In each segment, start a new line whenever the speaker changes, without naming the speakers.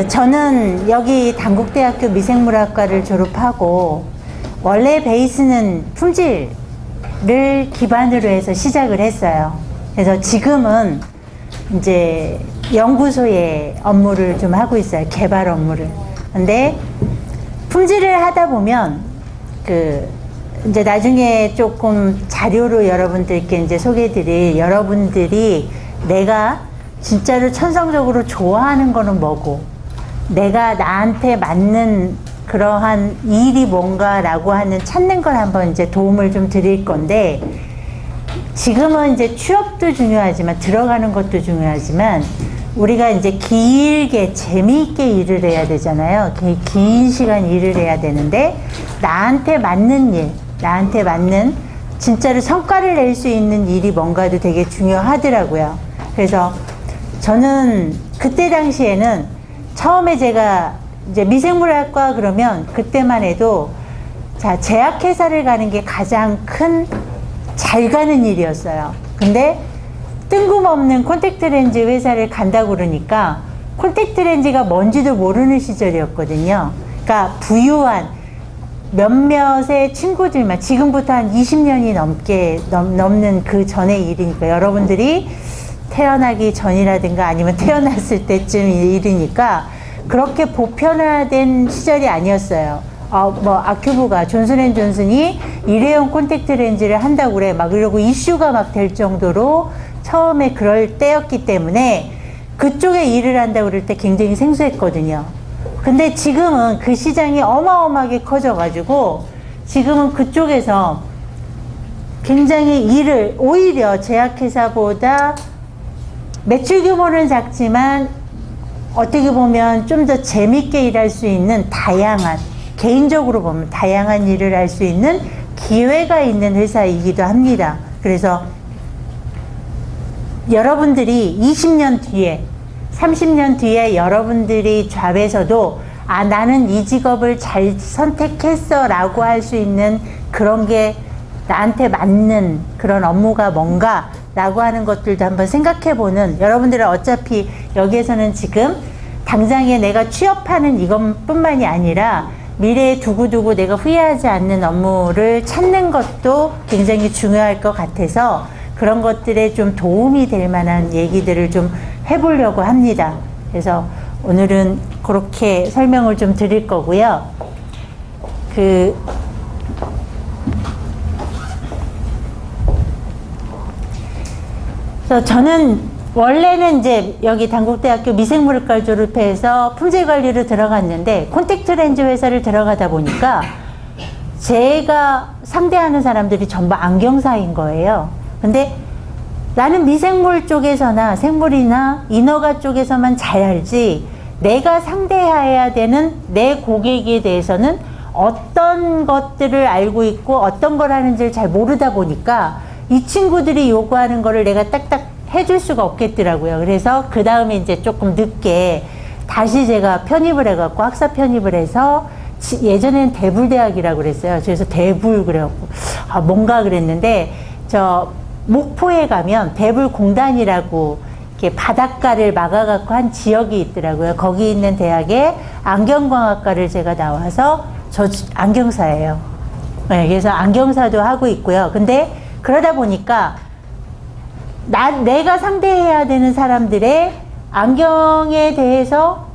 저는 여기 단국대학교 미생물학과를 졸업하고 원래 베이스는 품질을 기반으로 해서 시작을 했어요. 그래서 지금은 이제 연구소의 업무를 좀 하고 있어요. 개발 업무를. 근데 품질을 하다 보면 이제 나중에 조금 자료로 여러분들께 이제 소개해드릴, 여러분들이 내가 진짜로 천성적으로 좋아하는 거는 뭐고, 내가 나한테 맞는 그러한 일이 뭔가라고 하는 찾는 걸 한번 이제 도움을 좀 드릴 건데, 지금은 이제 취업도 중요하지만, 들어가는 것도 중요하지만, 우리가 이제 길게 재미있게 일을 해야 되잖아요. 긴 시간 일을 해야 되는데, 나한테 맞는 일, 나한테 맞는 진짜로 성과를 낼 수 있는 일이 뭔가도 되게 중요하더라고요. 그래서 저는 그때 당시에는 처음에 제가 이제 미생물학과 그러면 그때만 해도 제약회사를 가는 게 가장 큰 잘 가는 일이었어요. 근데 뜬금없는 콘택트렌즈 회사를 간다고 그러니까 콘택트렌즈가 뭔지도 모르는 시절이었거든요. 그러니까 부유한 몇몇의 친구들만, 지금부터 한 20년이 넘는 그 전의 일이니까, 여러분들이 태어나기 전이라든가 아니면 태어났을 때쯤 일이니까 그렇게 보편화된 시절이 아니었어요. 아큐브가, 존슨앤존슨이 일회용 콘택트 렌즈를 한다고 그래. 막 이러고 이슈가 막 될 정도로 처음에 그럴 때였기 때문에 그쪽에 일을 한다고 그럴 때 굉장히 생소했거든요. 근데 지금은 그 시장이 어마어마하게 커져가지고 지금은 그쪽에서 굉장히 일을, 오히려 제약회사보다 매출 규모는 작지만 어떻게 보면 좀 더 재밌게 일할 수 있는 다양한, 개인적으로 보면 다양한 일을 할 수 있는 기회가 있는 회사이기도 합니다. 그래서 여러분들이 20년 뒤에, 30년 뒤에 여러분들이 잡에서도 나는 이 직업을 잘 선택했어 라고 할 수 있는 그런 게 나한테 맞는 그런 업무가 뭔가 라고 하는 것들도 한번 생각해보는, 여러분들은 어차피 여기에서는 지금 당장에 내가 취업하는 이것뿐만이 아니라 미래에 두고두고 내가 후회하지 않는 업무를 찾는 것도 굉장히 중요할 것 같아서 그런 것들에 좀 도움이 될 만한 얘기들을 좀 해보려고 합니다. 그래서 오늘은 그렇게 설명을 좀 드릴 거고요. 그래서 저는 원래는 이제 여기 단국대학교 미생물학과를 졸업해서 품질관리로 들어갔는데 콘택트 렌즈 회사를 들어가다 보니까 제가 상대하는 사람들이 전부 안경사인 거예요. 근데 나는 미생물 쪽에서나 생물이나 인허가 쪽에서만 잘 알지, 내가 상대해야 되는 내 고객에 대해서는 어떤 것들을 알고 있고 어떤 걸 하는지를 잘 모르다 보니까 이 친구들이 요구하는 거를 내가 딱딱 해줄 수가 없겠더라고요. 그래서 그 다음에 이제 조금 늦게 다시 제가 편입을 해갖고 학사 편입을 해서, 예전에는 대불대학이라고 그랬어요. 그래서 대불 그래갖고 뭔가 그랬는데, 목포에 가면 대불공단이라고 이렇게 바닷가를 막아갖고 한 지역이 있더라고요. 거기 있는 대학에 안경광학과를 제가 나와서 저 안경사예요. 네, 그래서 안경사도 하고 있고요. 근데 그러다 보니까 내가 상대해야 되는 사람들의 안경에 대해서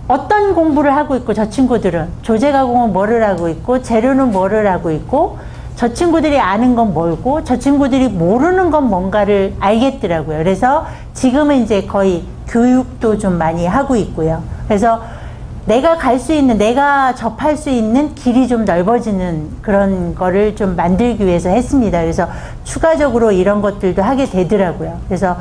어떤 공부를 하고 있고, 저 친구들은 조제가공은 뭐를 하고 있고 재료는 뭐를 하고 있고, 저 친구들이 아는 건 뭘고 저 친구들이 모르는 건 뭔가를 알겠더라고요. 그래서 지금은 이제 거의 교육도 좀 많이 하고 있고요. 그래서 내가 갈 수 있는, 내가 접할 수 있는 길이 좀 넓어지는 그런 거를 좀 만들기 위해서 했습니다. 그래서 추가적으로 이런 것들도 하게 되더라고요. 그래서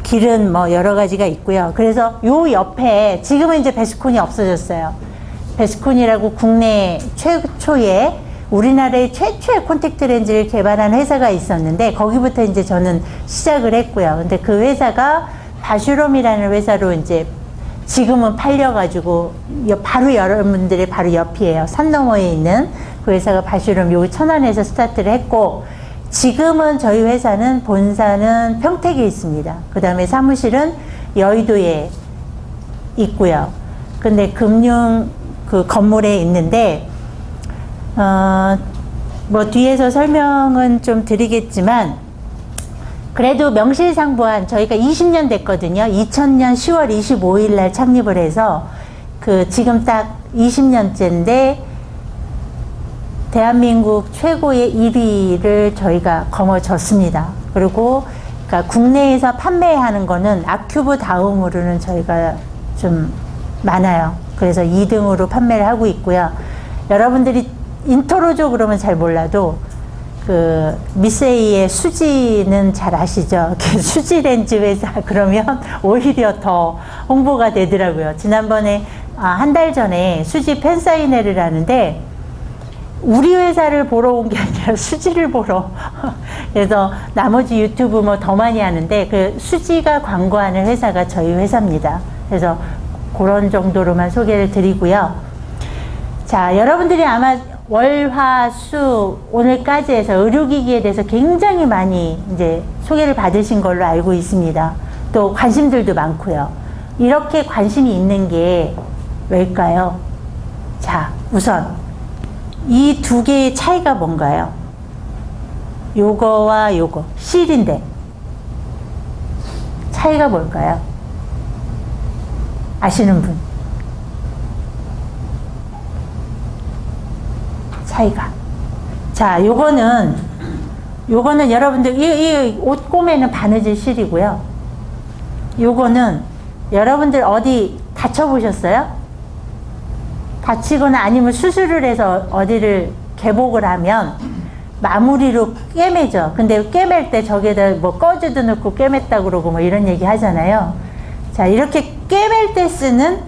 길은 뭐 여러 가지가 있고요. 그래서 요 옆에 지금은 이제 베스콘이 없어졌어요. 베스콘이라고 국내 최초의, 우리나라의 최초의 콘택트 렌즈를 개발한 회사가 있었는데 거기부터 이제 저는 시작을 했고요. 근데 그 회사가 바슈롬이라는 회사로 이제 지금은 팔려가지고 바로 여러분들의 바로 옆이에요. 산 너머에 있는 그 회사가 바슈롬, 여기 천안에서 스타트를 했고, 지금은 저희 회사는 본사는 평택에 있습니다. 그 다음에 사무실은 여의도에 있고요. 근데 금융 그 건물에 있는데, 뭐 뒤에서 설명은 좀 드리겠지만, 그래도 명실상부한 저희가 20년 됐거든요. 2000년 10월 25일 날 창립을 해서 그 지금 딱 20년째인데 대한민국 최고의 1위를 저희가 거머쥐었습니다. 그리고 그러니까 국내에서 판매하는 거는 아큐브 다음으로는 저희가 좀 많아요. 그래서 2등으로 판매를 하고 있고요. 여러분들이 인트로죠 그러면 잘 몰라도 그 미세이의 수지는 잘 아시죠? 수지 렌즈 회사 그러면 오히려 더 홍보가 되더라고요. 지난번에 한 달 전에 수지 팬사인회를 하는데 우리 회사를 보러 온 게 아니라 수지를 보러 그래서 나머지 유튜브 뭐 더 많이 하는데 그 수지가 광고하는 회사가 저희 회사입니다. 그래서 그런 정도로만 소개를 드리고요. 자, 여러분들이 아마 월, 화, 수 오늘까지 해서 의료기기에 대해서 굉장히 많이 이제 소개를 받으신 걸로 알고 있습니다. 또 관심들도 많고요. 이렇게 관심이 있는 게 왜일까요? 자, 우선 이 두 개의 차이가 뭔가요? 요거와 요거 실인데 차이가 뭘까요? 아시는 분? 차이가. 자, 요거는 여러분들 이 옷 꼬매는 바느질 실이고요. 요거는 여러분들 어디 다쳐보셨어요? 다치거나 아니면 수술을 해서 어디를 개복을 하면 마무리로 꿰매죠. 근데 꿰맬 때 저기에다 뭐 꺼즈도 넣고 꿰맸다 그러고 뭐 이런 얘기 하잖아요. 자, 이렇게 꿰맬 때 쓰는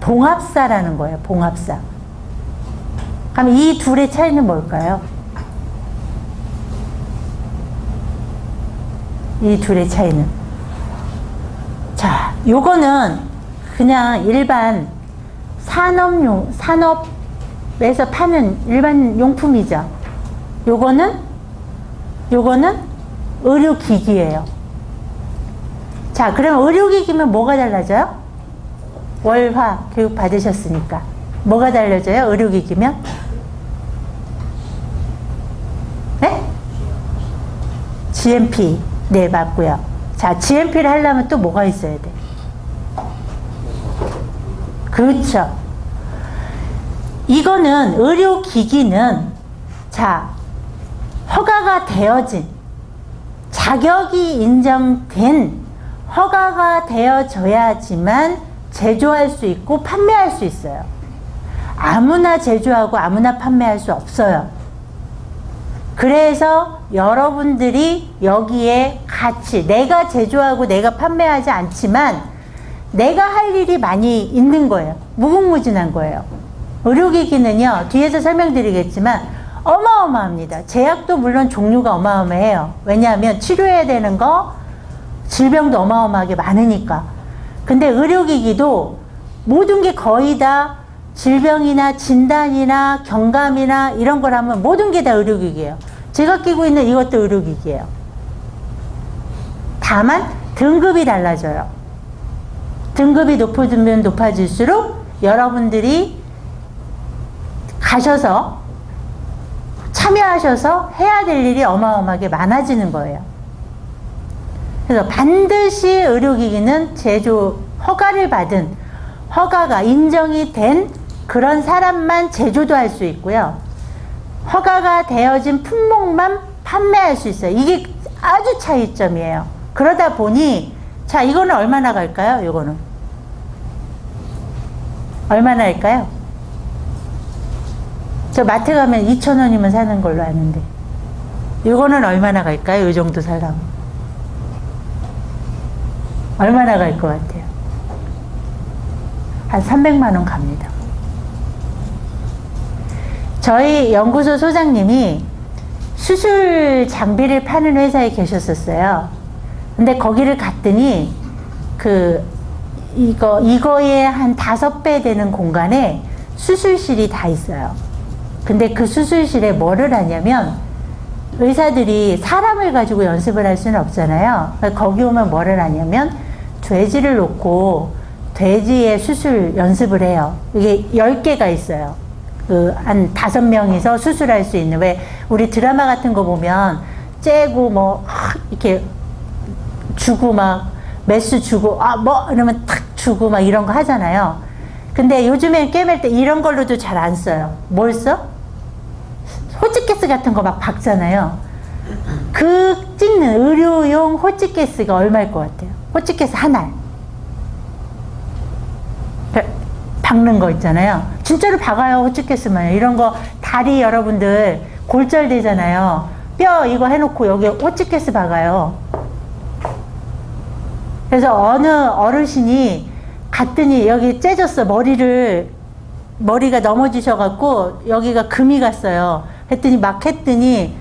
봉합사라는 거예요. 봉합사. 그럼 이 둘의 차이는 뭘까요? 이 둘의 차이는. 자, 요거는 그냥 일반 산업에서 파는 일반 용품이죠. 요거는 의료기기예요. 자, 그럼 의료기기면 뭐가 달라져요? 월화 교육 받으셨으니까. 뭐가 달라져요? 의료기기면? 네? GMP. 네, 맞고요. 자, GMP를 하려면 또 뭐가 있어야 돼? 그렇죠. 이거는 의료기기는 자, 허가가 되어진 자격이 인정된 허가가 되어져야지만 제조할 수 있고 판매할 수 있어요. 아무나 제조하고 아무나 판매할 수 없어요. 그래서 여러분들이 여기에 같이 내가 제조하고 내가 판매하지 않지만 내가 할 일이 많이 있는 거예요. 무궁무진한 거예요. 의료기기는요, 뒤에서 설명드리겠지만 어마어마합니다. 제약도 물론 종류가 어마어마해요. 왜냐하면 치료해야 되는 거, 질병도 어마어마하게 많으니까. 근데 의료기기도 모든 게 거의 다 질병이나 진단이나 경감이나 이런 걸 하면 모든 게 다 의료기기예요. 제가 끼고 있는 이것도 의료기기예요. 다만 등급이 달라져요. 등급이 높아지면 높아질수록 여러분들이 가셔서 참여하셔서 해야 될 일이 어마어마하게 많아지는 거예요. 그래서 반드시 의료기기는 제조 허가를 받은 허가가 인정이 된 그런 사람만 제조도 할 수 있고요. 허가가 되어진 품목만 판매할 수 있어요. 이게 아주 차이점이에요. 그러다 보니 자, 이거는 얼마나 갈까요? 이거는 얼마나 할까요? 저 마트 가면 2,000원이면 사는 걸로 아는데 이거는 얼마나 갈까요? 이 정도 살라면 얼마나 갈 것 같아요? 한 300만 원 갑니다. 저희 연구소 소장님이 수술 장비를 파는 회사에 계셨었어요. 근데 거기를 갔더니 이거에 한 5배 되는 공간에 수술실이 다 있어요. 근데 그 수술실에 뭐를 하냐면 의사들이 사람을 가지고 연습을 할 수는 없잖아요. 거기 오면 뭐를 하냐면 돼지를 놓고 돼지의 수술 연습을 해요. 이게 10개가 있어요. 한 5명이서 수술할 수 있는, 왜 우리 드라마 같은 거 보면 째고 뭐 이렇게 주고 막 메스 주고 이러면 탁 주고 막 이런 거 하잖아요. 근데 요즘엔 꿰맬 때 이런 걸로도 잘 안 써요. 뭘 써? 호치키스 같은 거 막 박잖아요. 그 찍는 의료용 호치키스가 얼마일 것 같아요? 호치키스 하나 박는 거 있잖아요. 진짜로 박아요. 호치키스만요. 이런 거 다리 여러분들 골절 되잖아요. 뼈 이거 해놓고 여기 호치키스 박아요. 그래서 어느 어르신이 갔더니 여기 째졌어. 머리가 넘어지셔갖고 여기가 금이 갔어요. 했더니 막 했더니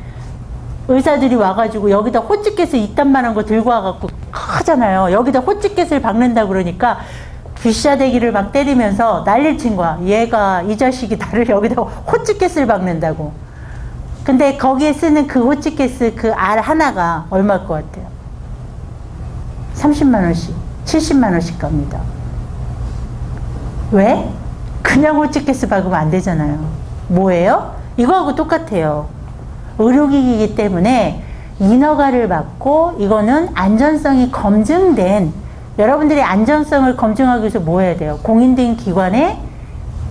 의사들이 와가지고 여기다 호치키스 이딴만한 거 들고 와갖고 하잖아요. 여기다 호치키스를 박는다 그러니까 귀싸대기를 막 때리면서 난리를 친 거야. 얘가, 이 자식이 나를 여기다 호치키스를 박는다고. 근데 거기에 쓰는 그 호치키스 그 알 하나가 얼마일 것 같아요? 30만 원씩, 70만 원씩 갑니다. 왜? 그냥 호치키스 박으면 안 되잖아요. 뭐예요? 이거하고 똑같아요. 의료기기이기 때문에 인허가를 받고 이거는 안전성이 검증된, 여러분들이 안전성을 검증하기 위해서 뭐 해야 돼요? 공인된 기관에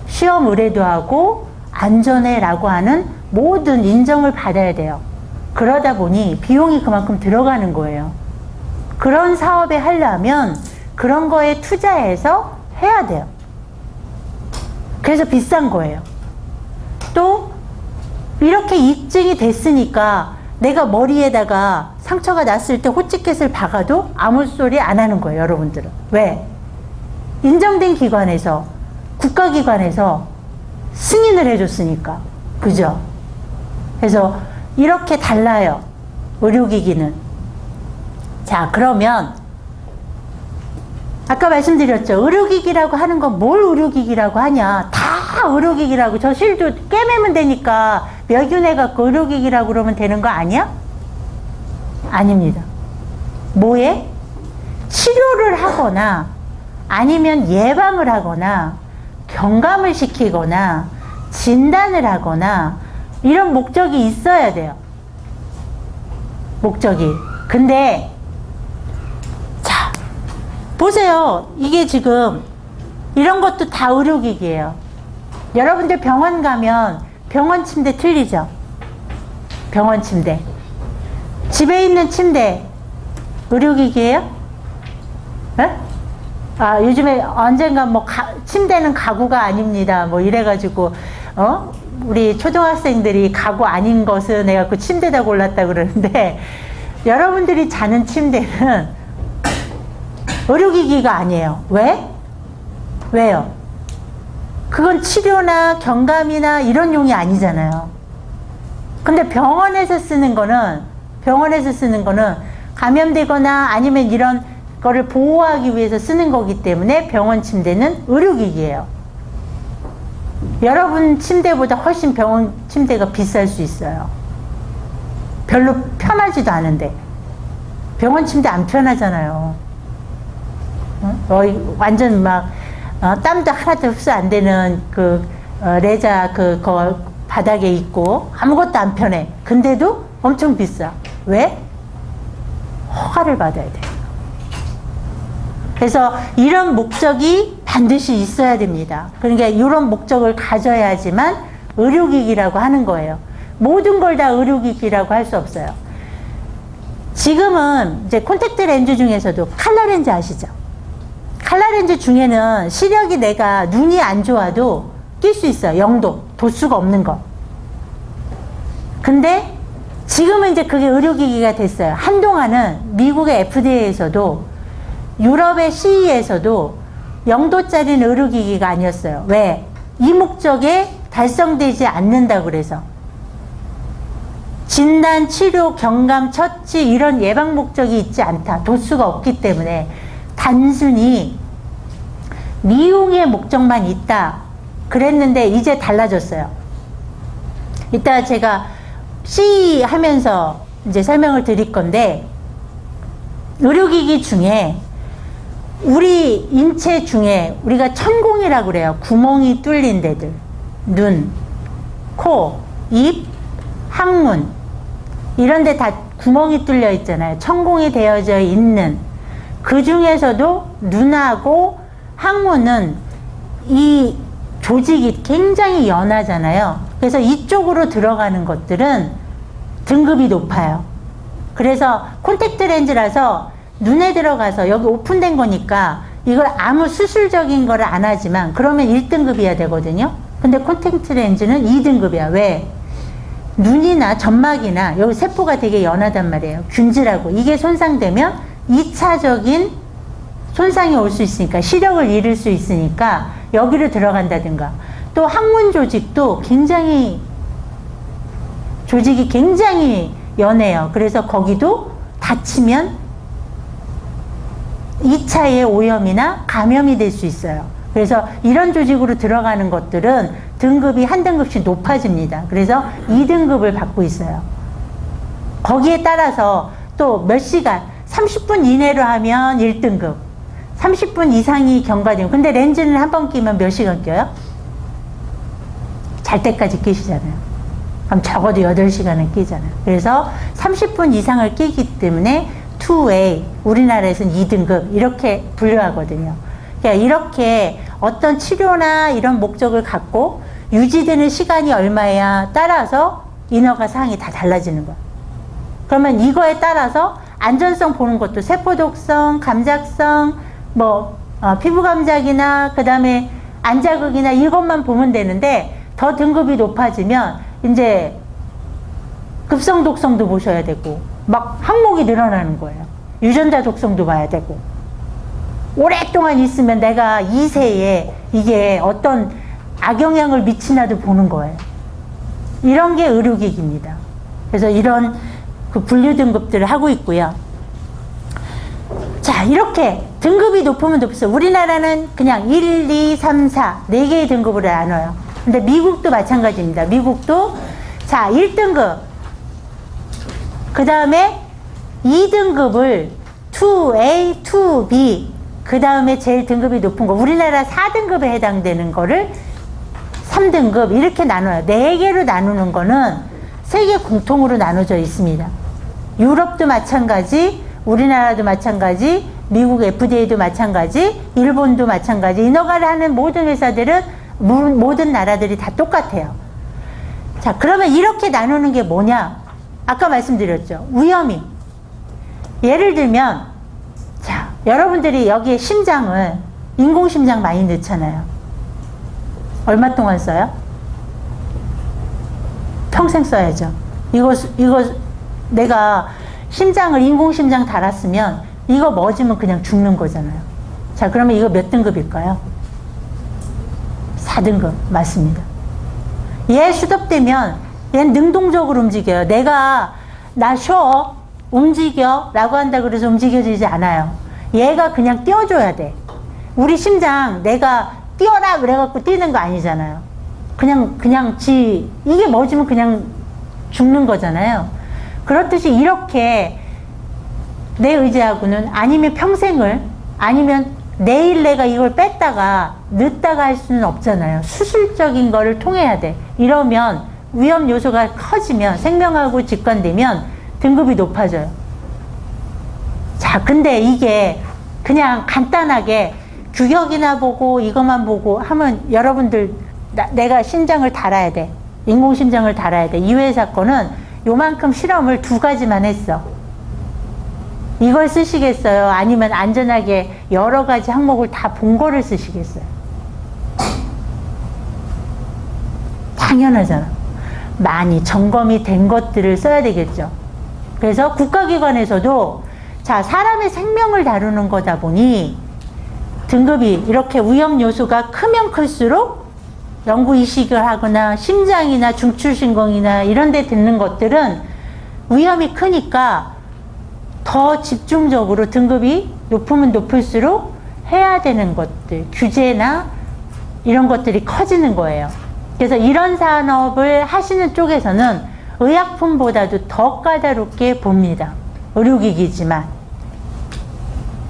시험 의뢰도 하고 안전해라고 하는 모든 인정을 받아야 돼요. 그러다 보니 비용이 그만큼 들어가는 거예요. 그런 사업에 하려면 그런 거에 투자해서 해야 돼요. 그래서 비싼 거예요. 또 이렇게 입증이 됐으니까 내가 머리에다가 상처가 났을 때 호치키스를 박아도 아무 소리 안 하는 거예요, 여러분들은. 왜? 인정된 기관에서, 국가기관에서 승인을 해줬으니까. 그죠? 그래서 이렇게 달라요, 의료기기는. 자, 그러면 아까 말씀드렸죠. 의료기기라고 하는 건 뭘 의료기기라고 하냐. 다 의료기기라고. 저 실도 꿰매면 되니까 멸균해갖고 의료기기라고 그러면 되는 거 아니야? 아닙니다. 뭐에? 치료를 하거나 아니면 예방을 하거나 경감을 시키거나 진단을 하거나 이런 목적이 있어야 돼요. 목적이. 근데 자, 보세요. 이게 지금 이런 것도 다 의료기기예요. 여러분들 병원 가면 병원 침대 틀리죠? 병원 침대. 집에 있는 침대 의료기기예요? 네? 아, 요즘에 언젠가 뭐 침대는 가구가 아닙니다. 뭐 이래가지고 우리 초등학생들이 가구 아닌 것은 해갖고 침대다 골랐다 그러는데 여러분들이 자는 침대는 의료기기가 아니에요. 왜? 왜요? 그건 치료나 경감이나 이런 용이 아니잖아요. 근데 병원에서 쓰는 거는 감염되거나 아니면 이런 거를 보호하기 위해서 쓰는 거기 때문에 병원 침대는 의료기기예요. 여러분 침대보다 훨씬 병원 침대가 비쌀 수 있어요. 별로 편하지도 않은데. 병원 침대 안 편하잖아요. 완전 막 땀도 하나도 흡수 안 되는 레자 거 바닥에 있고 아무것도 안 편해. 근데도 엄청 비싸. 왜? 허가를 받아야 돼. 그래서 이런 목적이 반드시 있어야 됩니다. 그러니까 이런 목적을 가져야지만 의료기기라고 하는 거예요. 모든 걸 다 의료기기라고 할 수 없어요. 지금은 이제 콘택트 렌즈 중에서도 칼라 렌즈 아시죠? 칼라 렌즈 중에는 시력이 내가 눈이 안 좋아도 낄 수 있어요. 0도. 도수가 없는 거. 근데 지금은 이제 그게 의료기기가 됐어요. 한동안은 미국의 FDA에서도 유럽의 CE에서도 0도짜리는 의료기기가 아니었어요. 왜? 이 목적에 달성되지 않는다고 그래서. 진단, 치료, 경감, 처치 이런 예방 목적이 있지 않다. 도수가 없기 때문에 단순히 미용의 목적만 있다. 그랬는데 이제 달라졌어요. 이따 제가 CE 하면서 이제 설명을 드릴 건데 의료기기 중에 우리 인체 중에 우리가 천공이라고 그래요. 구멍이 뚫린 데들. 눈, 코, 입, 항문. 이런 데 다 구멍이 뚫려 있잖아요. 천공이 되어져 있는. 그 중에서도 눈하고 항문은 이 조직이 굉장히 연하잖아요. 그래서 이쪽으로 들어가는 것들은 등급이 높아요. 그래서 콘택트 렌즈라서 눈에 들어가서 여기 오픈된 거니까 이걸 아무 수술적인 거를 안 하지만 그러면 1등급이어야 되거든요. 근데 콘택트 렌즈는 2등급이야. 왜? 눈이나 점막이나 여기 세포가 되게 연하단 말이에요. 균질하고. 이게 손상되면 2차적인 손상이 올 수 있으니까, 시력을 잃을 수 있으니까 여기로 들어간다든가. 또 항문 조직도 조직이 굉장히 연해요. 그래서 거기도 다치면 2차의 오염이나 감염이 될 수 있어요. 그래서 이런 조직으로 들어가는 것들은 등급이 한 등급씩 높아집니다. 그래서 2등급을 받고 있어요. 거기에 따라서 또 몇 시간, 30분 이내로 하면 1등급, 30분 이상이 경과되면, 근데 렌즈는 한 번 끼면 몇 시간 껴요? 잘 때까지 끼시잖아요. 그럼 적어도 8시간은 끼잖아요. 그래서 30분 이상을 끼기 때문에 2A, 우리나라에서는 2등급 이렇게 분류하거든요. 그러니까 이렇게 어떤 치료나 이런 목적을 갖고 유지되는 시간이 얼마야 따라서 인허가 사항이 다 달라지는 거예요. 그러면 이거에 따라서 안전성 보는 것도 세포 독성, 감작성, 피부 감작이나 그 다음에 안자극이나 이것만 보면 되는데, 더 등급이 높아지면 이제 급성 독성도 보셔야 되고 막 항목이 늘어나는 거예요. 유전자 독성도 봐야 되고, 오랫동안 있으면 내가 2세에 이게 어떤 악영향을 미치나도 보는 거예요. 이런 게 의료기기입니다. 그래서 이런 그 분류 등급들을 하고 있고요. 자, 이렇게 등급이 높으면 높았어요. 우리나라는 그냥 1, 2, 3, 4 4개의 등급으로 나눠요. 근데 미국도 마찬가지입니다. 미국도 자 1등급, 그 다음에 2등급을 2A, 2B, 그 다음에 제일 등급이 높은 거, 우리나라 4등급에 해당되는 거를 3등급 이렇게 나눠요. 4개로 나누는 거는 세계 공통으로 나눠져 있습니다. 유럽도 마찬가지, 우리나라도 마찬가지, 미국 FDA도 마찬가지, 일본도 마찬가지. 인허가를 하는 모든 회사들은, 모든 나라들이 다 똑같아요. 자, 그러면 이렇게 나누는 게 뭐냐? 아까 말씀드렸죠. 위험이. 예를 들면, 자, 여러분들이 여기에 심장을, 인공심장 많이 넣잖아요. 얼마 동안 써요? 평생 써야죠. 이거 내가 심장을, 인공심장 달았으면 이거 멎으면 그냥 죽는 거잖아요. 자, 그러면 이거 몇 등급일까요? 4등급. 맞습니다. 얘 수독되면 얘는 능동적으로 움직여요. 내가 나 쉬어, 움직여 라고 한다 그래서 움직여지지 않아요. 얘가 그냥 띄워줘야 돼. 우리 심장 내가 뛰어라 그래갖고 뛰는 거 아니잖아요. 그냥 이게 멎으면 그냥 죽는 거잖아요. 그렇듯이 이렇게 내 의지하고는, 아니면 평생을, 아니면 내일 내가 이걸 뺐다가 넣다가 할 수는 없잖아요. 수술적인 거를 통해야 돼. 이러면 위험 요소가 커지면, 생명하고 직관되면 등급이 높아져요. 자, 근데 이게 그냥 간단하게 규격이나 보고 이것만 보고 하면 여러분들, 내가 심장을 달아야 돼, 인공심장을 달아야 돼. 이 회사 거는 요만큼 실험을 2가지만 했어. 이걸 쓰시겠어요? 아니면 안전하게 여러 가지 항목을 다 본 거를 쓰시겠어요? 당연하잖아. 많이 점검이 된 것들을 써야 되겠죠. 그래서 국가기관에서도, 자, 사람의 생명을 다루는 거다 보니 등급이 이렇게 위험 요소가 크면 클수록 연구 이식을 하거나 심장이나 중추신경이나 이런 데 듣는 것들은 위험이 크니까 더 집중적으로 등급이 높으면 높을수록 해야 되는 것들, 규제나 이런 것들이 커지는 거예요. 그래서 이런 산업을 하시는 쪽에서는 의약품보다도 더 까다롭게 봅니다. 의료기기지만.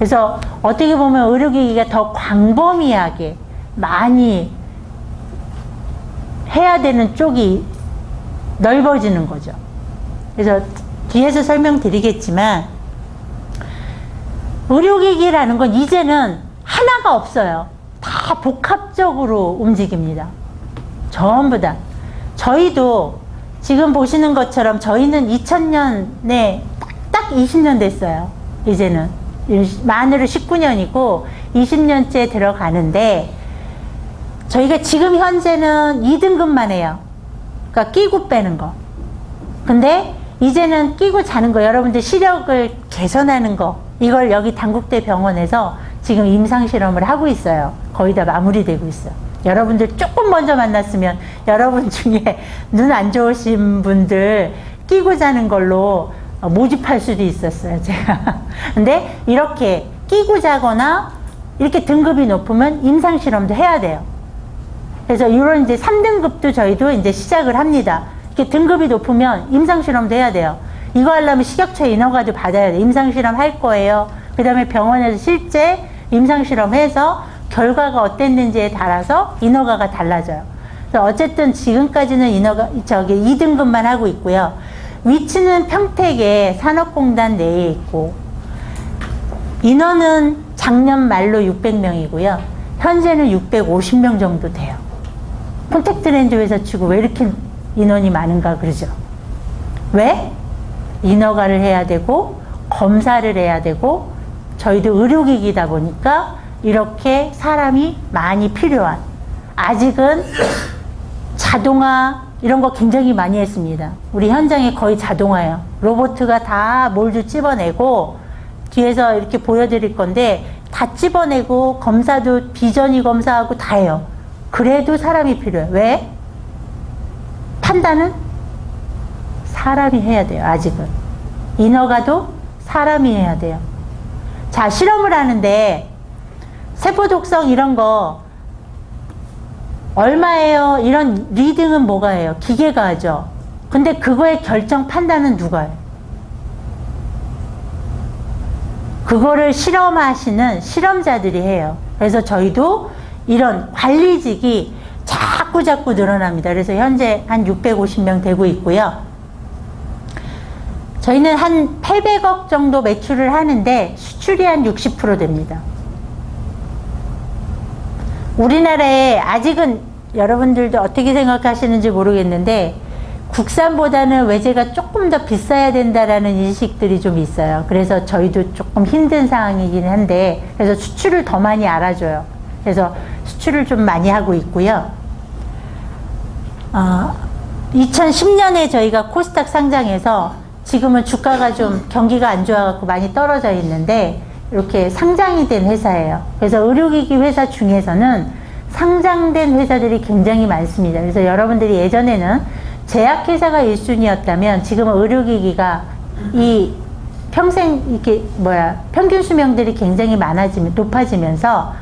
그래서 어떻게 보면 의료기기가 더 광범위하게 많이 해야 되는 쪽이 넓어지는 거죠. 그래서 뒤에서 설명드리겠지만 의료기기라는 건 이제는 하나가 없어요. 다 복합적으로 움직입니다. 전부 다. 저희도 지금 보시는 것처럼 저희는 2000년에 딱 20년 됐어요. 이제는 만으로 19년이고 20년째 들어가는데 저희가 지금 현재는 2등급만 해요. 그러니까 끼고 빼는 거. 근데 이제는 끼고 자는 거, 여러분들 시력을 개선하는 거, 이걸 여기 단국대 병원에서 지금 임상실험을 하고 있어요. 거의 다 마무리되고 있어요. 여러분들 조금 먼저 만났으면 여러분 중에 눈 안 좋으신 분들 끼고 자는 걸로 모집할 수도 있었어요, 제가. 근데 이렇게 끼고 자거나 이렇게 등급이 높으면 임상실험도 해야 돼요. 그래서 이런 이제 3등급도 저희도 이제 시작을 합니다. 이렇게 등급이 높으면 임상실험도 해야 돼요. 이거 하려면 식약처 인허가도 받아야 돼요. 임상실험 할 거예요. 그 다음에 병원에서 실제 임상실험해서 결과가 어땠는지에 따라서 인허가가 달라져요. 그래서 어쨌든 지금까지는 인허가, 2등급만 하고 있고요. 위치는 평택에 산업공단 내에 있고, 인원은 작년 말로 600명이고요. 현재는 650명 정도 돼요. 콘택트렌즈 회사 치고 왜 이렇게 인원이 많은가 그러죠. 왜? 인허가를 해야 되고 검사를 해야 되고 저희도 의료기기다 보니까 이렇게 사람이 많이 필요한, 아직은 자동화 이런 거 굉장히 많이 했습니다. 우리 현장에 거의 자동화예요. 로봇가 다 몰드 찝어내고 뒤에서 이렇게 보여드릴 건데 다 찝어내고 검사도 비전이 검사하고 다 해요. 그래도 사람이 필요해요. 왜? 판단은 사람이 해야 돼요. 아직은. 인허가도 사람이 해야 돼요. 자, 실험을 하는데 세포 독성 이런 거 얼마예요? 이런 리딩은 뭐가 해요? 기계가 하죠. 근데 그거의 결정 판단은 누가 해요? 그거를 실험하시는 실험자들이 해요. 그래서 저희도 이런 관리직이 자꾸 늘어납니다. 그래서 현재 한 650명 되고 있고요. 저희는 한 800억 정도 매출을 하는데 수출이 한 60% 됩니다. 우리나라에 아직은 여러분들도 어떻게 생각하시는지 모르겠는데 국산보다는 외제가 조금 더 비싸야 된다라는 인식들이 좀 있어요. 그래서 저희도 조금 힘든 상황이긴 한데 그래서 수출을 더 많이 알아줘요. 그래서 수출을 좀 많이 하고 있고요. 2010년에 저희가 코스닥 상장해서 지금은 주가가 좀 경기가 안 좋아갖고 많이 떨어져 있는데 이렇게 상장이 된 회사예요. 그래서 의료기기 회사 중에서는 상장된 회사들이 굉장히 많습니다. 그래서 여러분들이 예전에는 제약회사가 1순위였다면 지금은 의료기기가 이 평생 이렇게 평균 수명들이 굉장히 높아지면서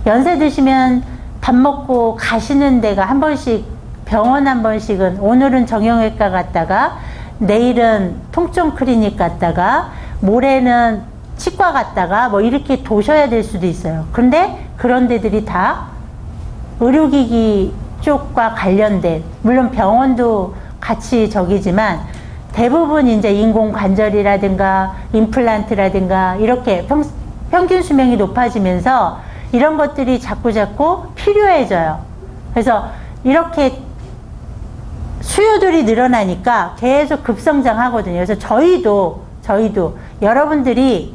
연세 드시면 밥 먹고 가시는 데가 한 번씩 병원 한 번씩은 오늘은 정형외과 갔다가 내일은 통증 클리닉 갔다가 모레는 치과 갔다가 뭐 이렇게 도셔야 될 수도 있어요. 근데 그런 데들이 다 의료기기 쪽과 관련된, 물론 병원도 같이 저기지만 대부분 이제 인공관절이라든가 임플란트라든가 이렇게 평균 수명이 높아지면서 이런 것들이 자꾸 필요해져요. 그래서 이렇게 수요들이 늘어나니까 계속 급성장하거든요. 그래서 저희도 여러분들이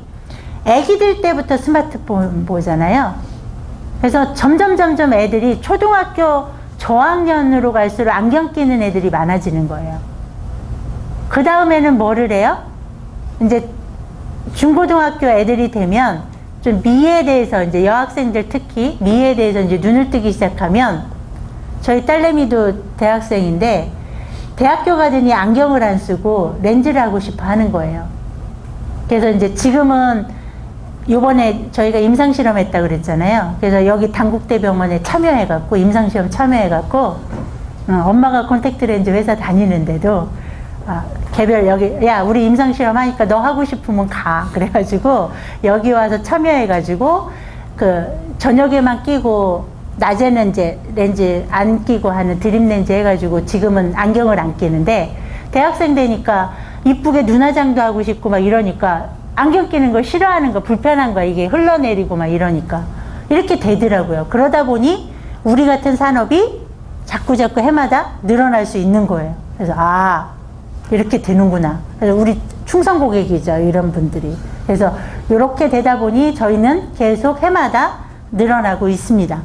아기들 때부터 스마트폰 보잖아요. 그래서 점점 애들이 초등학교 저학년으로 갈수록 안경 끼는 애들이 많아지는 거예요. 그 다음에는 뭐를 해요? 이제 중고등학교 애들이 되면 좀 미에 대해서 이제 여학생들 특히 미에 대해서 이제 눈을 뜨기 시작하면 저희 딸내미도 대학생인데 대학교 가더니 안경을 안 쓰고 렌즈를 하고 싶어 하는 거예요. 그래서 이제 지금은 요번에 저희가 임상실험 했다 그랬잖아요. 그래서 여기 단국대 병원에 참여해갖고 임상실험 참여해갖고 엄마가 콘택트렌즈 회사 다니는데도 개별 여기 야 우리 임상실험 하니까 너 하고 싶으면 가 그래가지고 여기 와서 참여해가지고 그 저녁에만 끼고 낮에는 이제 렌즈 안 끼고 하는 드림 렌즈 해가지고 지금은 안경을 안 끼는데 대학생 되니까 이쁘게 눈화장도 하고 싶고 막 이러니까 안경 끼는 거 싫어하는 거 불편한 거 이게 흘러내리고 막 이러니까 이렇게 되더라고요. 그러다 보니 우리 같은 산업이 자꾸 해마다 늘어날 수 있는 거예요. 그래서 이렇게 되는구나. 그래서 우리 충성 고객이죠, 이런 분들이. 그래서 이렇게 되다 보니 저희는 계속 해마다 늘어나고 있습니다.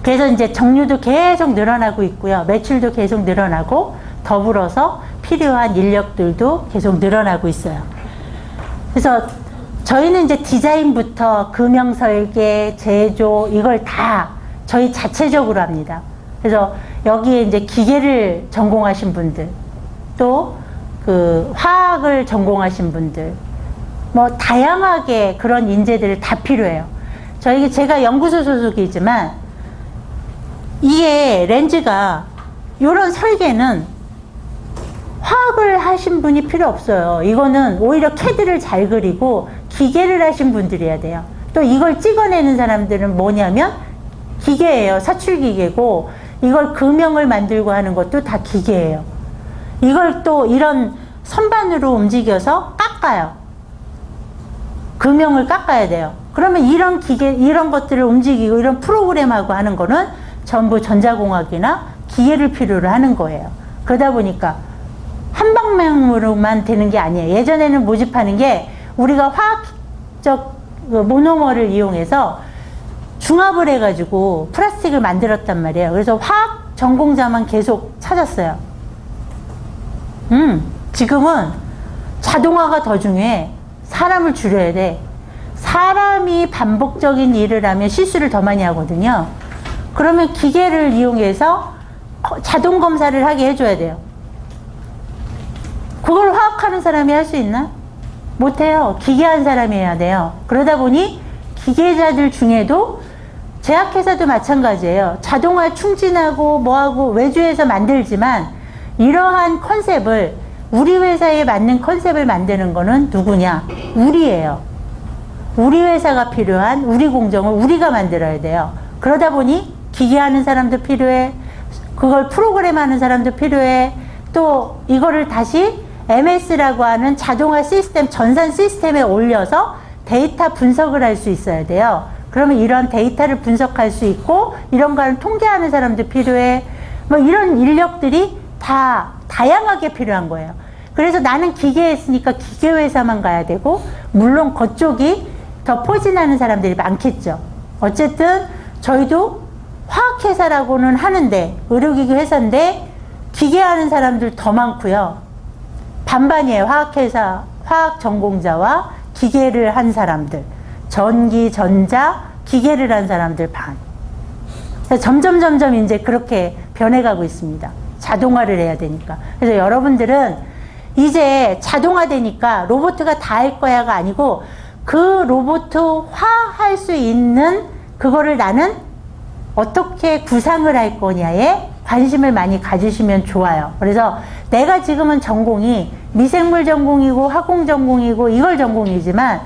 그래서 이제 정류도 계속 늘어나고 있고요. 매출도 계속 늘어나고 더불어서 필요한 인력들도 계속 늘어나고 있어요. 그래서 저희는 이제 디자인부터 금형 설계, 제조 이걸 다 저희 자체적으로 합니다. 그래서 여기에 이제 기계를 전공하신 분들, 또 그 화학을 전공하신 분들, 뭐 다양하게 그런 인재들이 다 필요해요. 제가 연구소 소속이지만 이게 렌즈가 이런 설계는 화학을 하신 분이 필요 없어요. 이거는 오히려 CAD를 잘 그리고 기계를 하신 분들이어야 돼요. 또 이걸 찍어내는 사람들은 뭐냐면 기계예요. 사출기계고 이걸 금형을 만들고 하는 것도 다 기계예요. 이걸 또 이런 선반으로 움직여서 깎아요. 금형을 깎아야 돼요. 그러면 이런 기계, 이런 것들을 움직이고 이런 프로그램하고 하는 거는 전부 전자공학이나 기계를 필요로 하는 거예요. 그러다 보니까 한 방향으로만 되는 게 아니에요. 예전에는 모집하는 게 우리가 화학적 모노머를 이용해서 중합을 해가지고 플라스틱을 만들었단 말이에요. 그래서 화학 전공자만 계속 찾았어요. 지금은 자동화가 더 중요해. 사람을 줄여야 돼. 사람이 반복적인 일을 하면 실수를 더 많이 하거든요. 그러면 기계를 이용해서 자동 검사를 하게 해줘야 돼요. 그걸 화학하는 사람이 할 수 있나? 못해요. 기계한 사람이 해야 돼요. 그러다 보니 기계자들 중에도 제약회사도 마찬가지예요. 자동화 충진하고 뭐하고 외주에서 만들지만 이러한 컨셉을 우리 회사에 맞는 컨셉을 만드는 거는 누구냐? 우리예요. 우리 회사가 필요한 우리 공정을 우리가 만들어야 돼요. 그러다 보니 기계하는 사람도 필요해. 그걸 프로그램하는 사람도 필요해. 또 이거를 다시 MS라고 하는 자동화 시스템, 전산 시스템에 올려서 데이터 분석을 할 수 있어야 돼요. 그러면 이런 데이터를 분석할 수 있고 이런 거를 통계하는 사람도 필요해. 뭐 이런 인력들이 다 다양하게 필요한 거예요. 그래서 나는 기계에 있으니까 기계 회사만 가야 되고 물론 그쪽이 더 포진하는 사람들이 많겠죠. 어쨌든 저희도 화학회사라고는 하는데 의료기기 회사인데 기계하는 사람들 더 많고요. 반반이에요. 화학회사, 화학 전공자와 기계를 한 사람들. 전기, 전자, 기계를 한 사람들 반. 점점 이제 그렇게 변해가고 있습니다. 자동화를 해야 되니까. 그래서 여러분들은 이제 자동화되니까 로봇가 다 할 거야가 아니고 그 로봇화 할 수 있는 그거를 나는 어떻게 구상을 할 거냐에 관심을 많이 가지시면 좋아요. 그래서 내가 지금은 전공이 미생물 전공이고 화공 전공이고 이걸 전공이지만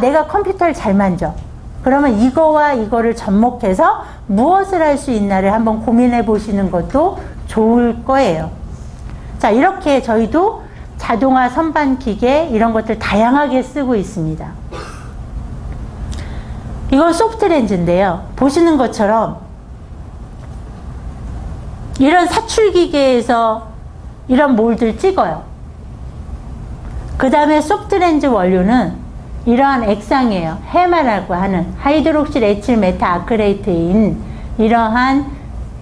내가 컴퓨터를 잘 만져. 그러면 이거와 이거를 접목해서 무엇을 할 수 있나를 한번 고민해 보시는 것도 좋을 거예요. 자, 이렇게 저희도 자동화 선반 기계 이런 것들 다양하게 쓰고 있습니다. 이건 소프트 렌즈인데요. 보시는 것처럼 이런 사출 기계에서 이런 몰드를 찍어요. 그 다음에 소프트 렌즈 원료는 이러한 액상이에요. 해마라고 하는 하이드록실 에틸 메타 아크레이트인 이러한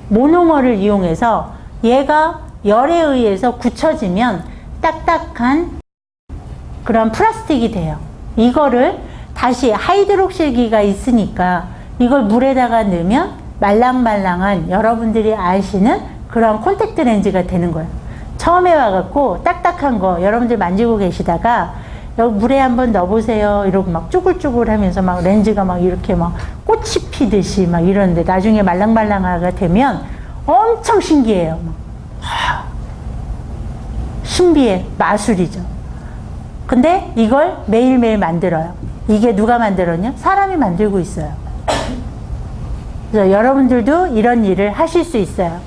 모노머를 이용해서 얘가 열에 의해서 굳혀지면 딱딱한 그런 플라스틱이 돼요. 이거를 다시 하이드록실기가 있으니까 이걸 물에다가 넣으면 말랑말랑한 여러분들이 아시는 그런 콘택트 렌즈가 되는 거예요. 처음에 와갖고 딱딱한 거 여러분들 만지고 계시다가 여기 물에 한번 넣어보세요 이러고 막 쭈글쭈글 하면서 막 렌즈가 막 이렇게 막 꽃이 피듯이 막 이러는데 나중에 말랑말랑하게 되면 엄청 신기해요. 신비의 마술이죠. 근데 이걸 매일매일 만들어요. 이게 누가 만들었냐? 사람이 만들고 있어요. 그래서 여러분들도 이런 일을 하실 수 있어요.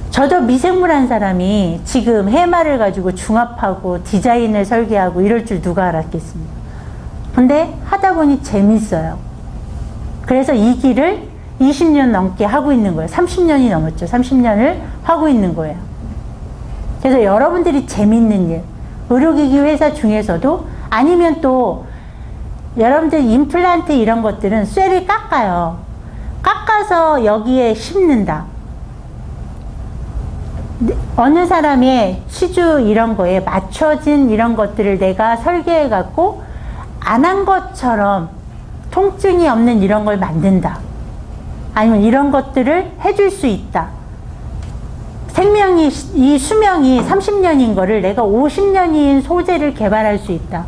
저도 미생물한 사람이 지금 해마를 가지고 중합하고 디자인을 설계하고 이럴 줄 누가 알았겠습니까? 근데 하다 보니 재밌어요. 그래서 이 길을 20년 넘게 하고 있는 거예요. 30년이 넘었죠. 30년을 하고 있는 거예요. 그래서 여러분들이 재밌는 일, 의료기기 회사 중에서도 아니면 또 여러분들 임플란트 이런 것들은 쇠를 깎아요. 깎아서 여기에 심는다. 어느 사람의 치주 이런 거에 맞춰진 이런 것들을 내가 설계해 갖고 안 한 것처럼 통증이 없는 이런 걸 만든다. 아니면 이런 것들을 해줄 수 있다. 생명이, 이 수명이 30년인 거를 내가 50년인 소재를 개발할 수 있다.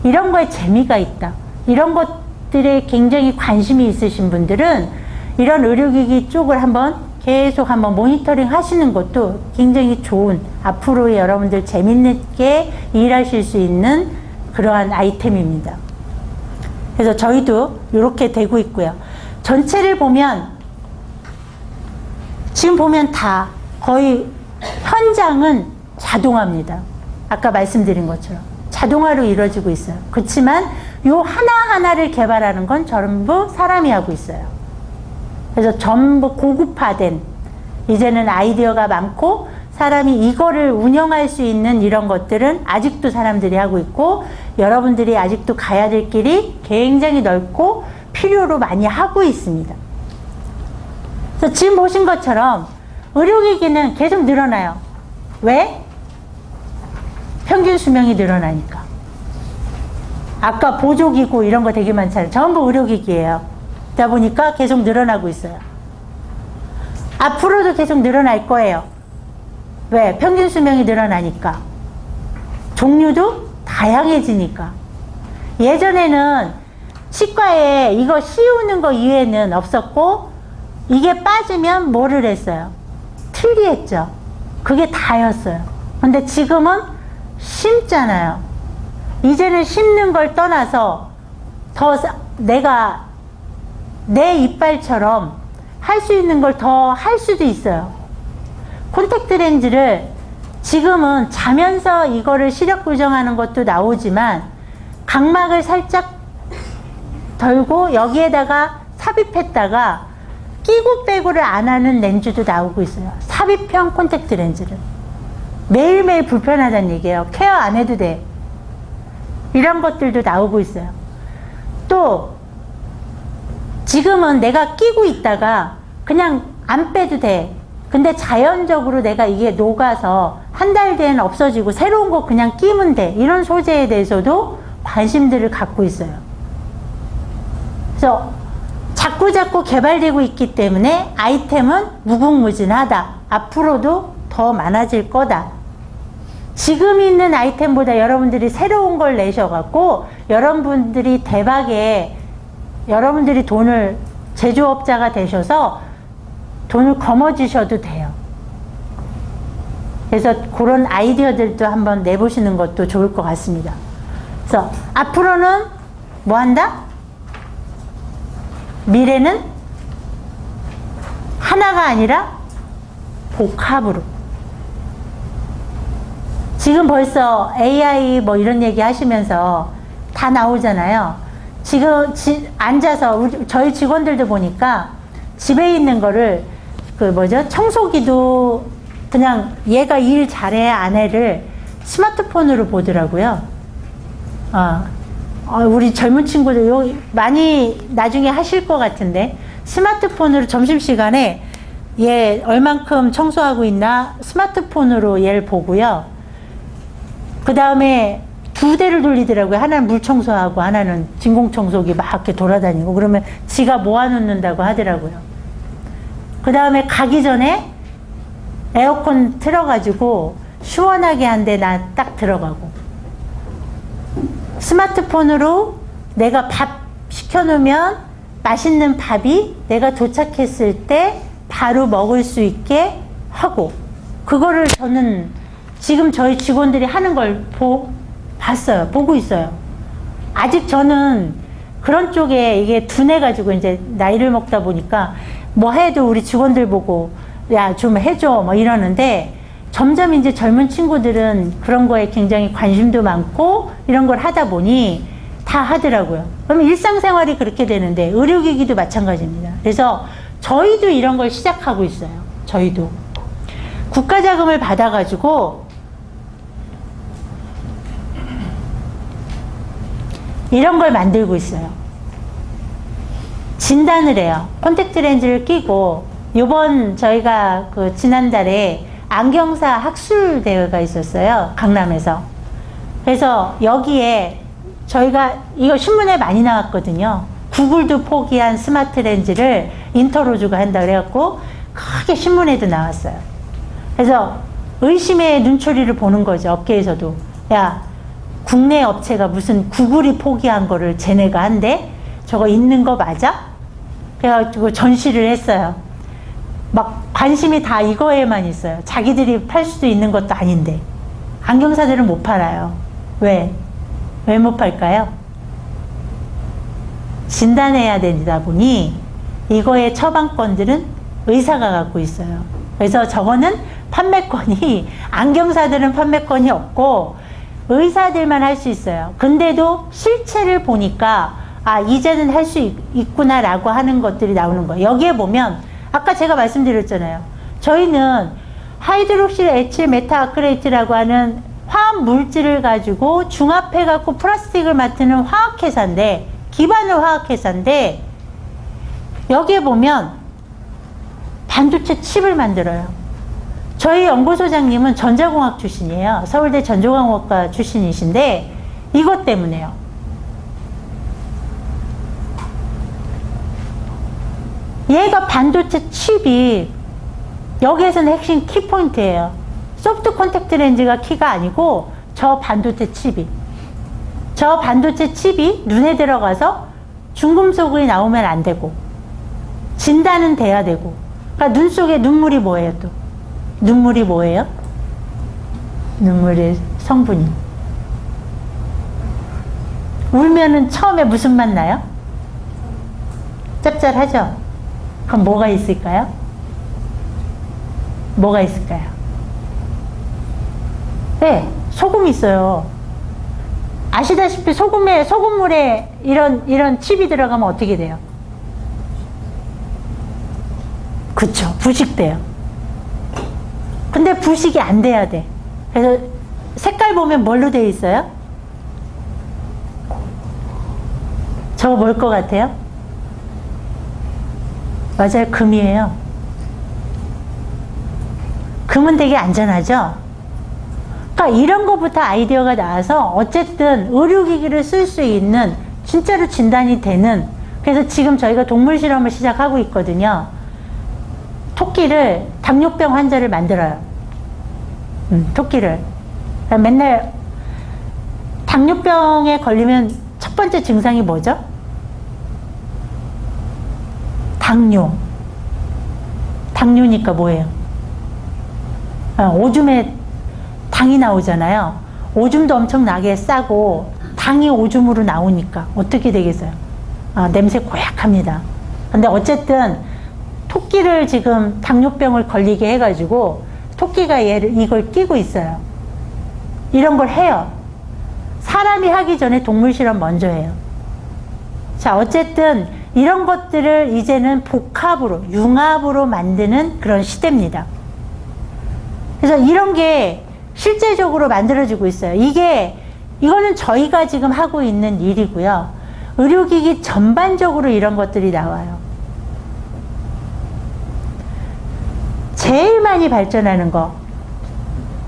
이런 거에 재미가 있다. 이런 것들에 굉장히 관심이 있으신 분들은 이런 의료기기 쪽을 계속 한번 모니터링 하시는 것도 굉장히 좋은, 앞으로 여러분들 재밌게 일하실 수 있는 그러한 아이템입니다. 그래서 저희도 이렇게 되고 있고요. 전체를 보면, 지금 보면 다 거의 현장은 자동화입니다. 아까 말씀드린 것처럼 자동화로 이루어지고 있어요. 그렇지만 요 하나하나를 개발하는 건 전부 사람이 하고 있어요. 그래서 전부 고급화된, 이제는 아이디어가 많고 사람이 이거를 운영할 수 있는 이런 것들은 아직도 사람들이 하고 있고, 여러분들이 아직도 가야 될 길이 굉장히 넓고 필요로 많이 하고 있습니다. 그래서 지금 보신 것처럼 의료기기는 계속 늘어나요. 왜? 평균 수명이 늘어나니까. 아까 보조기구 이런 거 되게 많잖아요. 전부 의료기기예요. 그러다 보니까 계속 늘어나고 있어요. 앞으로도 계속 늘어날 거예요. 왜? 평균 수명이 늘어나니까. 종류도 다양해지니까. 예전에는 치과에 이거 씌우는 거 이외에는 없었고, 이게 빠지면 뭐를 했어요? 틀리했죠. 그게 다였어요. 근데 지금은 심잖아요. 이제는 심는 걸 떠나서 내가 내 이빨처럼 할 수 있는 걸 더 할 수도 있어요. 콘택트 렌즈를 지금은 자면서 이거를 시력 교정하는 것도 나오지만, 각막을 살짝 덜고 여기에다가 삽입했다가 끼고 빼고를 안 하는 렌즈도 나오고 있어요. 삽입형 콘택트 렌즈를. 매일매일 불편하다는 얘기예요. 케어 안 해도 돼. 이런 것들도 나오고 있어요. 또 지금은 내가 끼고 있다가 그냥 안 빼도 돼. 근데 자연적으로 내가 이게 녹아서 한 달 뒤에는 없어지고 새로운 거 그냥 끼면 돼. 이런 소재에 대해서도 관심들을 갖고 있어요. 그래서 자꾸자꾸 개발되고 있기 때문에 아이템은 무궁무진하다. 앞으로도 더 많아질 거다. 지금 있는 아이템보다 여러분들이 새로운 걸 내셔갖고 여러분들이 대박에, 여러분들이 돈을, 제조업자가 되셔서 돈을 거머쥐셔도 돼요. 그래서 그런 아이디어들도 한번 내보시는 것도 좋을 것 같습니다. 그래서 앞으로는 뭐 한다? 미래는 하나가 아니라 복합으로. 지금 벌써 AI 뭐 이런 얘기 하시면서 다 나오잖아요. 지금 앉아서 저희 직원들도 보니까 집에 있는 거를 청소기도 그냥 얘가 일 잘해 안 해를 스마트폰으로 보더라고요. 우리 젊은 친구들 많이 나중에 하실 것 같은데, 스마트폰으로 점심시간에 얘 얼만큼 청소하고 있나 스마트폰으로 얘를 보고요. 그 다음에 두 대를 돌리더라고요. 하나는 물청소하고 하나는 진공청소기 막 이렇게 돌아다니고, 그러면 지가 모아놓는다고 하더라고요. 그 다음에 가기 전에 에어컨 틀어가지고 시원하게 한 대 나 딱 들어가고, 스마트폰으로 내가 밥 시켜놓으면 맛있는 밥이 내가 도착했을 때 바로 먹을 수 있게 하고, 그거를 저는 지금 저희 직원들이 하는 걸 봤어요. 보고 있어요. 아직 저는 그런 쪽에 이게 둔해가지고 이제 나이를 먹다 보니까 뭐 해도 우리 직원들 보고 야, 좀 해줘 뭐 이러는데 점점 이제 젊은 친구들은 그런 거에 굉장히 관심도 많고 이런 걸 하다 보니 다 하더라고요. 그러면 일상생활이 그렇게 되는데 의료기기도 마찬가지입니다. 그래서 저희도 이런 걸 시작하고 있어요. 저희도. 국가자금을 받아가지고 이런 걸 만들고 있어요. 진단을 해요. 콘택트 렌즈를 끼고 요번 저희가 그 지난달에 안경사 학술 대회가 있었어요. 강남에서. 그래서 여기에 저희가 이거 신문에 많이 나왔거든요. 구글도 포기한 스마트 렌즈를 인터로즈가 한다 그래갖고 크게 신문에도 나왔어요. 그래서 의심의 눈초리를 보는 거죠. 업계에서도. 야, 국내 업체가 무슨 구글이 포기한 거를 쟤네가 한대? 저거 있는 거 맞아? 그래가지고 전시를 했어요. 막 관심이 다 이거에만 있어요. 자기들이 팔 수도 있는 것도 아닌데. 안경사들은 못 팔아요. 왜? 왜 못 팔까요? 진단해야 되다 보니 이거의 처방권들은 의사가 갖고 있어요. 그래서 저거는 판매권이, 안경사들은 판매권이 없고 의사들만 할 수 있어요. 근데도 실체를 보니까 아, 이제는 할 수 있구나 라고 하는 것들이 나오는 거예요. 여기에 보면 아까 제가 말씀드렸잖아요. 저희는 하이드록실 에틸 메타아크레이트라고 하는 화학 물질을 가지고 중합해 갖고 플라스틱을 만드는 화학회사인데, 기반의 화학회사인데 여기에 보면 반도체 칩을 만들어요. 저희 연구소장님은 전자공학 출신이에요. 서울대 전자공학과 출신이신데 이것 때문에요. 얘가 반도체 칩이 여기에서는 핵심 키포인트예요. 소프트 콘택트 렌즈가 키가 아니고 저 반도체 칩이. 저 반도체 칩이 눈에 들어가서 중금속이 나오면 안 되고 진단은 돼야 되고. 그러니까 눈 속에 눈물이 뭐예요 또? 눈물이 뭐예요? 눈물의 성분이. 울면은 처음에 무슨 맛 나요? 짭짤하죠? 그럼 뭐가 있을까요? 뭐가 있을까요? 네, 소금이 있어요. 아시다시피 소금물에 이런 칩이 들어가면 어떻게 돼요? 그쵸, 부식돼요. 근데 부식이 안 돼야 돼. 그래서 색깔 보면 뭘로 되어 있어요? 저거 뭘 것 같아요? 맞아요, 금이에요. 금은 되게 안전하죠? 그러니까 이런 것부터 아이디어가 나와서 어쨌든 의료기기를 쓸 수 있는, 진짜로 진단이 되는, 그래서 지금 저희가 동물 실험을 시작하고 있거든요. 토끼를, 당뇨병 환자를 만들어요. 토끼를. 맨날 당뇨병에 걸리면 첫 번째 증상이 뭐죠? 당뇨니까 뭐예요? 오줌에 당이 나오잖아요. 오줌도 엄청나게 싸고 당이 오줌으로 나오니까 어떻게 되겠어요? 냄새 고약합니다. 근데 어쨌든 토끼를 지금 당뇨병을 걸리게 해가지고 토끼가 이걸 끼고 있어요. 이런 걸 해요. 사람이 하기 전에 동물 실험 먼저 해요. 자, 어쨌든 이런 것들을 이제는 복합으로, 융합으로 만드는 그런 시대입니다. 그래서 이런 게 실제적으로 만들어지고 있어요. 이거는 저희가 지금 하고 있는 일이고요. 의료기기 전반적으로 이런 것들이 나와요. 제일 많이 발전하는 거,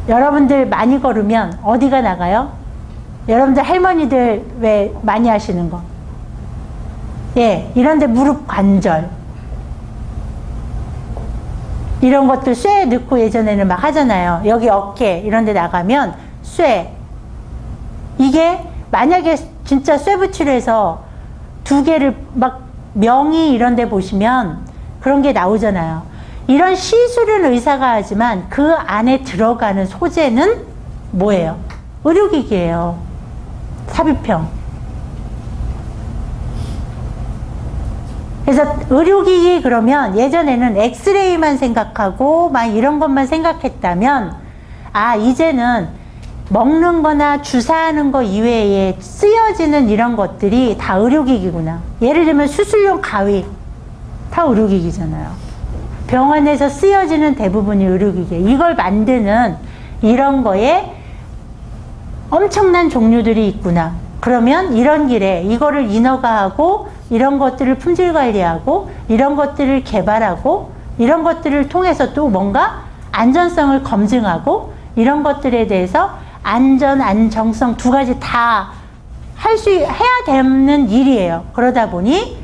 여러분들 많이 걸으면 어디가 나가요? 여러분들 할머니들 왜 많이 하시는 거? 예, 이런데 무릎 관절 이런 것들 쇠 넣고 예전에는 막 하잖아요. 여기 어깨 이런 데 나가면 쇠, 이게 만약에 진짜 쇠 붙이려 해서 두 개를 막 명의 이런 데 보시면 그런 게 나오잖아요. 이런 시술은 의사가 하지만 그 안에 들어가는 소재는 뭐예요? 의료기기예요. 삽입형. 그래서 의료기기 그러면 예전에는 엑스레이만 생각하고 막 이런 것만 생각했다면 아 이제는 먹는 거나 주사하는 거 이외에 쓰여지는 이런 것들이 다 의료기기구나. 예를 들면 수술용 가위 다 의료기기잖아요. 병원에서 쓰여지는 대부분이 의료기기예요. 이걸 만드는 이런 거에 엄청난 종류들이 있구나. 그러면 이런 길에 이거를 인허가하고 이런 것들을 품질 관리하고 이런 것들을 개발하고 이런 것들을 통해서 또 뭔가 안전성을 검증하고 이런 것들에 대해서 안전, 안정성 두 가지 다 해야 되는 일이에요. 그러다 보니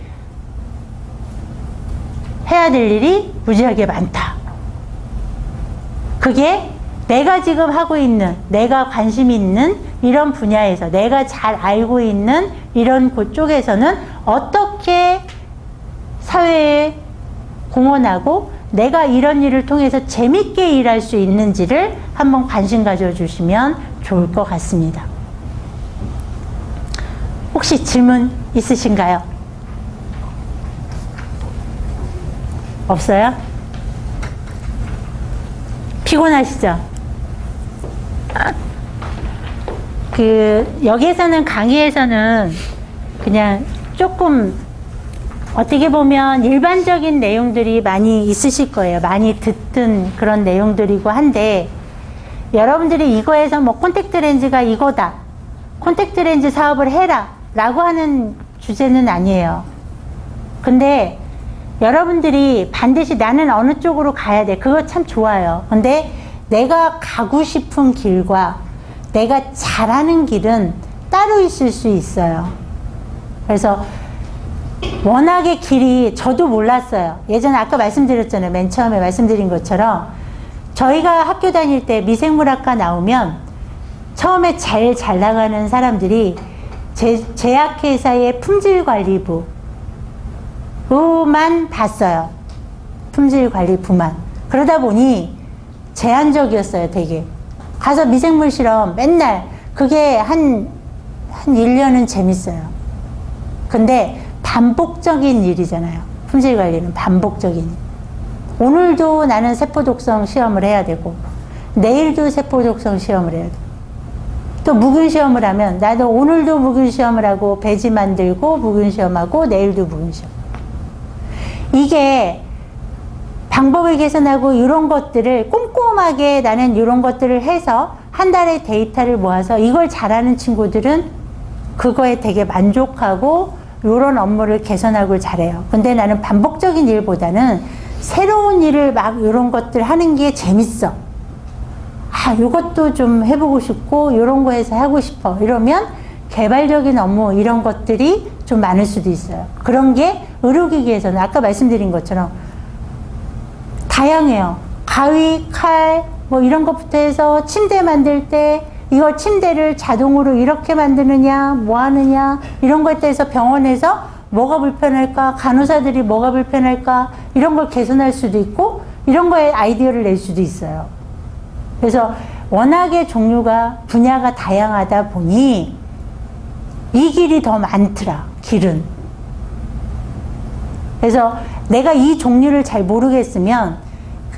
해야 될 일이 무지하게 많다. 그게 내가 지금 하고 있는, 내가 관심 있는 이런 분야에서 내가 잘 알고 있는 이런 곳 쪽에서는 어떻게 사회에 공헌하고 내가 이런 일을 통해서 재밌게 일할 수 있는지를 한번 관심 가져주시면 좋을 것 같습니다. 혹시 질문 있으신가요? 없어요? 피곤하시죠? 여기에서는 강의에서는 그냥 조금 어떻게 보면 일반적인 내용들이 많이 있으실 거예요. 많이 듣던 그런 내용들이고 한데 여러분들이 이거에서 뭐 콘택트 렌즈가 이거다. 콘택트 렌즈 사업을 해라. 라고 하는 주제는 아니에요. 근데 여러분들이 반드시 나는 어느 쪽으로 가야 돼. 그거 참 좋아요. 근데 내가 가고 싶은 길과 내가 잘하는 길은 따로 있을 수 있어요. 그래서 워낙에 길이 저도 몰랐어요. 예전에 아까 말씀드렸잖아요. 맨 처음에 말씀드린 것처럼 저희가 학교 다닐 때 미생물학과 나오면 처음에 제일 잘 나가는 사람들이 제약회사의 품질관리부만 봤어요. 품질관리부만. 그러다 보니 제한적이었어요, 되게. 가서 미생물 실험 맨날 그게 한 1년은 재밌어요. 근데 반복적인 일이잖아요. 품질관리는 반복적인 일. 오늘도 나는 세포독성 시험을 해야 되고 내일도 세포독성 시험을 해야 되고 또 무균 시험을 하면 나도 오늘도 무균 시험을 하고 배지 만들고 무균 시험하고 내일도 무균 시험. 이게 방법을 개선하고 이런 것들을 꼼꼼하게 나는 이런 것들을 해서 한 달의 데이터를 모아서 이걸 잘하는 친구들은 그거에 되게 만족하고 이런 업무를 개선하고 잘해요. 근데 나는 반복적인 일보다는 새로운 일을 막 이런 것들 하는 게 재밌어. 아, 이것도 좀 해보고 싶고 이런 거 해서 하고 싶어. 이러면 개발적인 업무 이런 것들이 좀 많을 수도 있어요. 그런 게 의료기기에서는 아까 말씀드린 것처럼 다양해요. 가위, 칼, 뭐 이런 것부터 해서 침대 만들 때 이걸 침대를 자동으로 이렇게 만드느냐, 뭐 하느냐, 이런 것에 대해서 병원에서 뭐가 불편할까, 간호사들이 뭐가 불편할까, 이런 걸 개선할 수도 있고, 이런 거에 아이디어를 낼 수도 있어요. 그래서 워낙에 종류가, 분야가 다양하다 보니 이 길이 더 많더라, 길은. 그래서 내가 이 종류를 잘 모르겠으면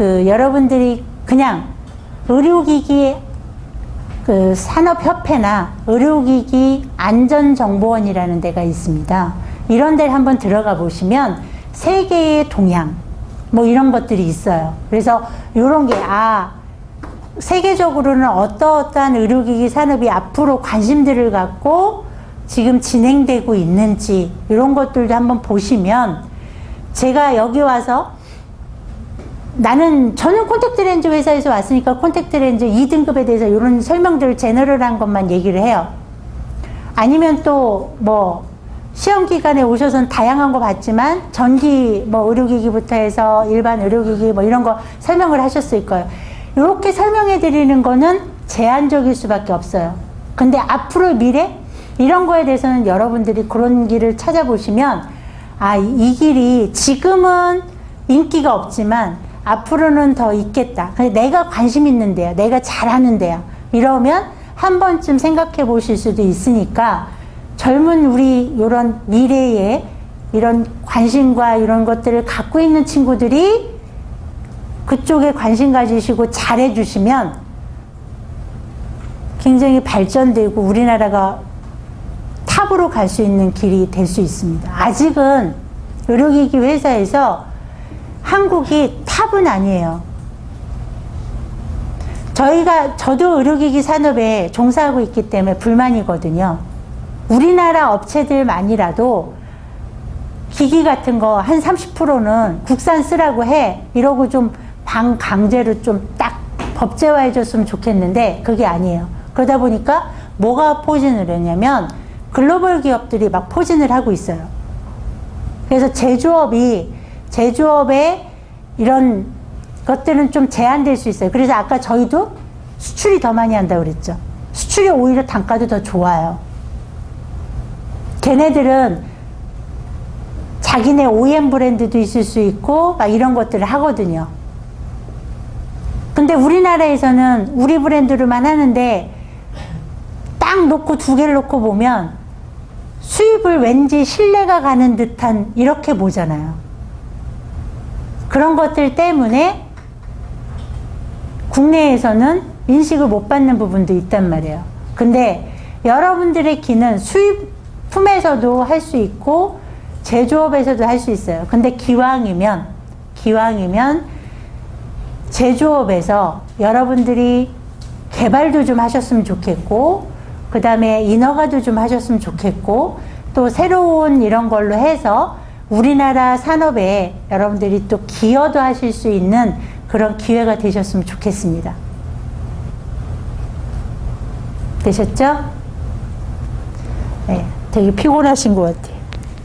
여러분들이 그냥 의료기기 산업협회나 의료기기 안전정보원이라는 데가 있습니다. 이런 데를 한번 들어가 보시면 세계의 동향 뭐 이런 것들이 있어요. 그래서 이런 게 세계적으로는 어떠한 의료기기 산업이 앞으로 관심들을 갖고 지금 진행되고 있는지 이런 것들도 한번 보시면 제가 여기 와서 저는 콘택트 렌즈 회사에서 왔으니까 콘택트 렌즈 2등급에 대해서 이런 설명들을 제너럴한 것만 얘기를 해요. 아니면 또 뭐 시험 기간에 오셔서는 다양한 거 봤지만 전기 뭐 의료기기부터 해서 일반 의료기기 뭐 이런 거 설명을 하셨을 거예요. 이렇게 설명해 드리는 거는 제한적일 수밖에 없어요. 근데 앞으로 미래 이런 거에 대해서는 여러분들이 그런 길을 찾아보시면 이 길이 지금은 인기가 없지만 앞으로는 더 있겠다. 근데 내가 관심 있는 데야. 내가 잘하는 데야. 이러면 한 번쯤 생각해 보실 수도 있으니까 젊은 우리 이런 미래에 이런 관심과 이런 것들을 갖고 있는 친구들이 그쪽에 관심 가지시고 잘해 주시면 굉장히 발전되고 우리나라가 탑으로 갈 수 있는 길이 될 수 있습니다. 아직은 의료기기 회사에서 한국이 탑은 아니에요. 저도 의료기기 산업에 종사하고 있기 때문에 불만이거든요. 우리나라 업체들만이라도 기기 같은 거 한 30%는 국산 쓰라고 해. 이러고 좀 반강제로 좀 딱 법제화해 줬으면 좋겠는데 그게 아니에요. 그러다 보니까 뭐가 포진을 했냐면 글로벌 기업들이 막 포진을 하고 있어요. 그래서 제조업에 이런 것들은 좀 제한될 수 있어요. 그래서 아까 저희도 수출이 더 많이 한다고 그랬죠. 수출이 오히려 단가도 더 좋아요. 걔네들은 자기네 OEM 브랜드도 있을 수 있고 막 이런 것들을 하거든요. 근데 우리나라에서는 우리 브랜드로만 하는데 딱 놓고 두 개를 놓고 보면 수입을 왠지 신뢰가 가는 듯한 이렇게 보잖아요. 그런 것들 때문에 국내에서는 인식을 못 받는 부분도 있단 말이에요. 근데 여러분들의 기는 수입품에서도 할 수 있고 제조업에서도 할 수 있어요. 근데 기왕이면 제조업에서 여러분들이 개발도 좀 하셨으면 좋겠고 그 다음에 인허가도 좀 하셨으면 좋겠고 또 새로운 이런 걸로 해서 우리나라 산업에 여러분들이 또 기여도 하실 수 있는 그런 기회가 되셨으면 좋겠습니다. 되셨죠? 네, 되게 피곤하신 것 같아요.